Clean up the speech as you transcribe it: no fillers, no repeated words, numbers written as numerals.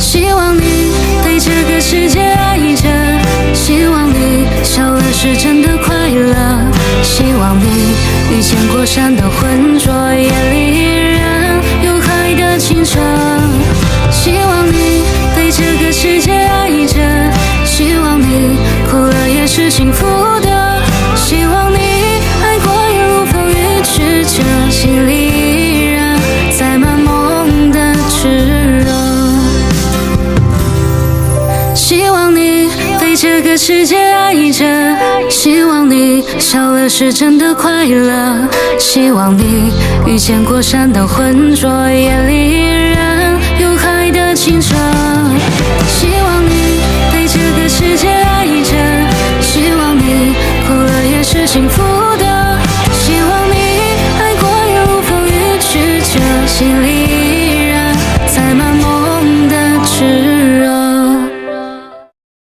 希望你被这个世界爱着，希望你笑了是真的快乐，希望你遇见过山的浑浊，夜里依然有海的清澈。希望你被这个世界爱着，希望你哭了也是幸福的，希望你爱过也如风雨曲折，心里依然载满梦的炽热。希望你被这个世界爱着，希望你笑了是真的快乐，希望你遇见过山的浑浊，夜里依然有海的清澈。希望你被这个世界爱着，希望你哭了也是幸福的，希望你爱过也如风雨曲折，心里依然载满梦的炽热。